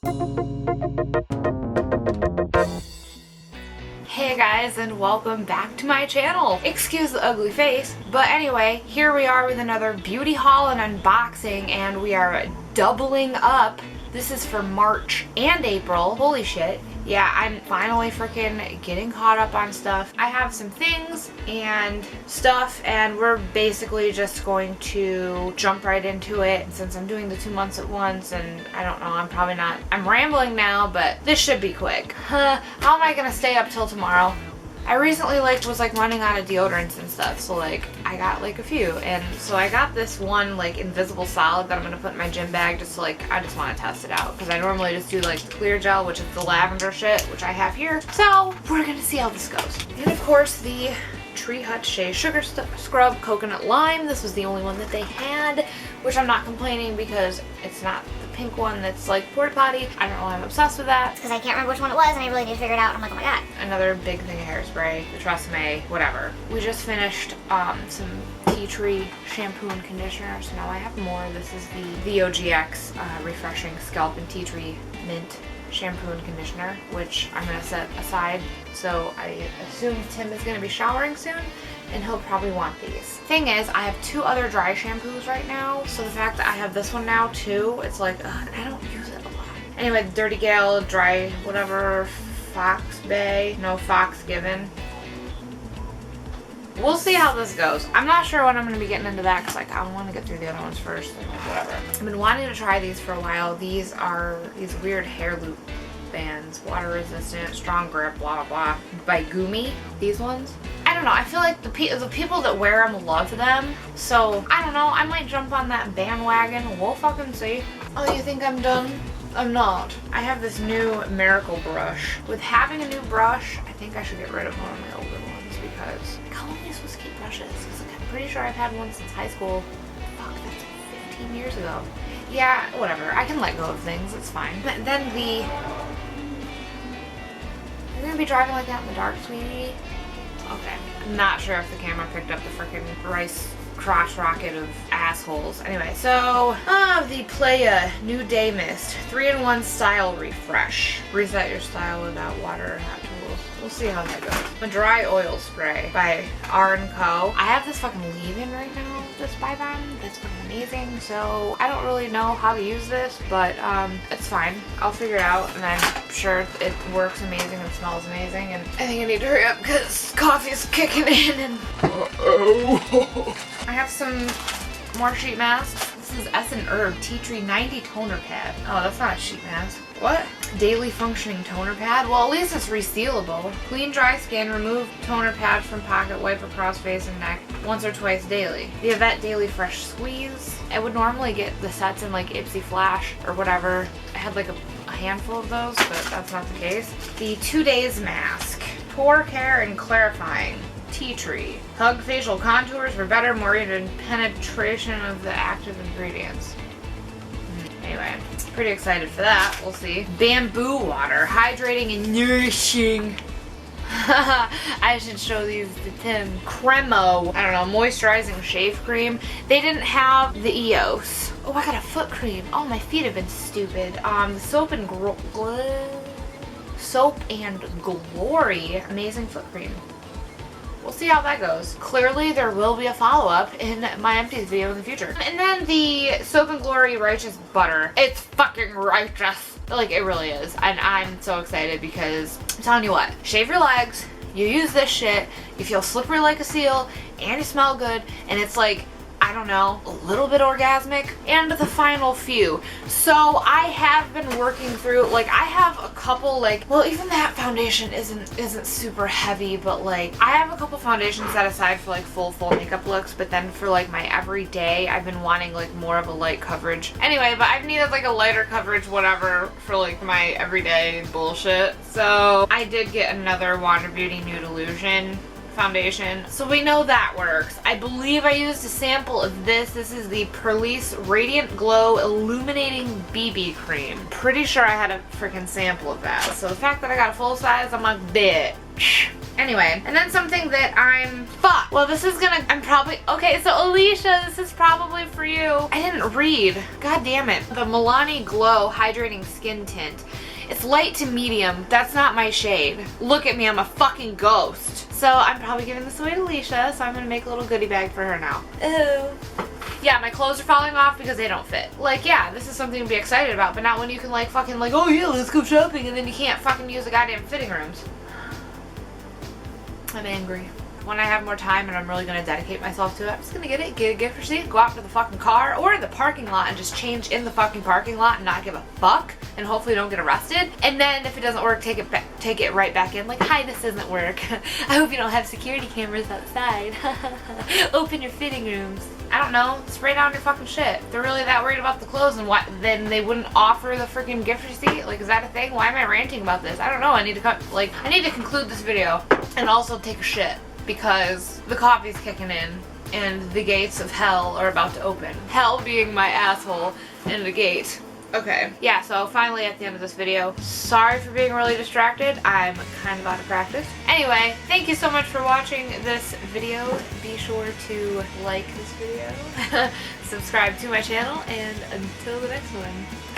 Hey guys, and welcome back to my channel. Excuse the ugly face, but anyway, here we are with another beauty haul and unboxing, and we are doubling up. This is for March and April. Holy shit. Yeah, I'm finally freaking getting caught up on stuff. I have some things and stuff, and we're basically just going to jump right into it since I'm doing the 2 months at once, and I don't know, I'm rambling now, but this should be quick. How am I gonna stay up till tomorrow? I recently was running out of deodorants and stuff, so I got a few, and so I got this one invisible solid that I'm gonna put in my gym bag just to I just want to test it out, because I normally just do the clear gel, which is the lavender shit, which I have here. So we're gonna see how this goes. And of course the Tree Hut Shea Sugar Scrub Coconut Lime. This was the only one that they had, which I'm not complaining because it's not the pink one that's porta potty. I don't know why I'm obsessed with that. Because I can't remember which one it was and I really need to figure it out. I'm like, oh my god. Another big thing of hairspray, the Tresemme, whatever. We just finished some tea tree shampoo and conditioner, so now I have more. This is the Vogx Refreshing Scalp and Tea Tree Mint shampoo and conditioner, which I'm going to set aside. So I assume Tim is going to be showering soon, and he'll probably want these. Thing is, I have 2 other dry shampoos right now, so the fact that I have this one now too, it's I don't use it a lot. Anyway, the Dirty Gal Dry whatever, Fox Bay, no Fox Given. We'll see how this goes. I'm not sure when I'm going to be getting into that, because I want to get through the other ones first and whatever. I've been wanting to try these for a while. These are these weird hair loop bands, water resistant, strong grip, blah blah blah, by Gumi. These ones, I don't know, I feel like the people that wear them love them, so I don't know, I might jump on that bandwagon. We'll fucking see. Oh, you think I'm done? I'm not. I have this new Miracle brush. With having a new brush, I think I should get rid of one of my older ones, because how long are you supposed to keep brushes? Because I'm pretty sure I've had one since high school. Fuck, that's 15 years ago. Yeah, whatever. I can let go of things. It's fine. But then you're gonna be driving like that in the dark, sweetie? Okay. I'm not sure if the camera picked up the freaking rice crotch rocket of assholes. Anyway, so the Playa Nude Day Mist 3-in-1 Style Refresh. Reset your style without water or hot tools. We'll see how that goes. A dry oil spray by R&Co. I have this fucking leave-in right now just by them. That's fucking amazing. So I don't really know how to use this, but it's fine. I'll figure it out, and I'm sure it works amazing and smells amazing. And I think I need to hurry up because coffee's kicking in. And I have some more sheet masks. This is S&Herb Tea Tree 90 Toner Pad. Oh, that's not a sheet mask. What? Daily functioning toner pad? Well, at least it's resealable. Clean dry skin, remove toner pad from pocket, wipe across face and neck once or twice daily. The Yvette Daily Fresh Squeeze. I would normally get the sets in Ipsy Flash or whatever. I had a handful of those, but that's not the case. The 2 Days Mask. Pore care and clarifying. Tea tree. Hug facial contours for better, more even penetration of the active ingredients. Anyway, pretty excited for that. We'll see. Bamboo water. Hydrating and nourishing. I should show these to Tim. Cremo. I don't know. Moisturizing shave cream. They didn't have the EOS. Oh, I got a foot cream. Oh, my feet have been stupid. The Soap and Glory Amazing Foot Cream. We'll see how that goes. Clearly, there will be a follow-up in my empties video in the future. And then the Soap and Glory Righteous Butter. It's fucking righteous. It really is. And I'm so excited because I'm telling you what, shave your legs, you use this shit, you feel slippery like a seal, and you smell good, and it's I don't know, a little bit orgasmic, and the final few. So I have been working through, I have a couple, well, even that foundation isn't super heavy, but I have a couple foundations set aside for full makeup looks, but then for my everyday, I've been wanting more of a light coverage. Anyway, but I've needed a lighter coverage, whatever, for my everyday bullshit. So I did get another Wander Beauty Nude Illusion foundation, so we know that works. I believe I used a sample of this. This is the Perlice Radiant Glow Illuminating BB Cream. Pretty sure I had a freaking sample of that. So the fact that I got a full size, I'm like, bitch. Anyway, and then something that fuck. Well, this is gonna, okay, so Alicia, this is probably for you. I didn't read. God damn it. The Milani Glow Hydrating Skin Tint. It's light to medium. That's not my shade. Look at me, I'm a fucking ghost. So I'm probably giving this away to Alicia, so I'm gonna make a little goodie bag for her now. Ooh. Yeah, my clothes are falling off because they don't fit. Like, yeah, this is something to be excited about, but not when you can like fucking like, oh yeah, let's go shopping, and then you can't fucking use the goddamn fitting rooms. I'm angry. When I have more time and I'm really going to dedicate myself to it, I'm just going to get a gift receipt, go out to the fucking car or in the parking lot and just change in the fucking parking lot and not give a fuck and hopefully don't get arrested. And then if it doesn't work, take it right back in. Like, hi, this doesn't work. I hope you don't have security cameras outside. Open your fitting rooms. I don't know, spray down your fucking shit. If they're really that worried about the clothes, and then they wouldn't offer the freaking gift receipt? Like, is that a thing? Why am I ranting about this? I don't know. I need to conclude this video and also take a shit because the coffee's kicking in and the gates of hell are about to open. Hell being my asshole and the gate. Okay, yeah, so finally at the end of this video, sorry for being really distracted. I'm kind of out of practice. Anyway, thank you so much for watching this video. Be sure to like this video, subscribe to my channel, and until the next one.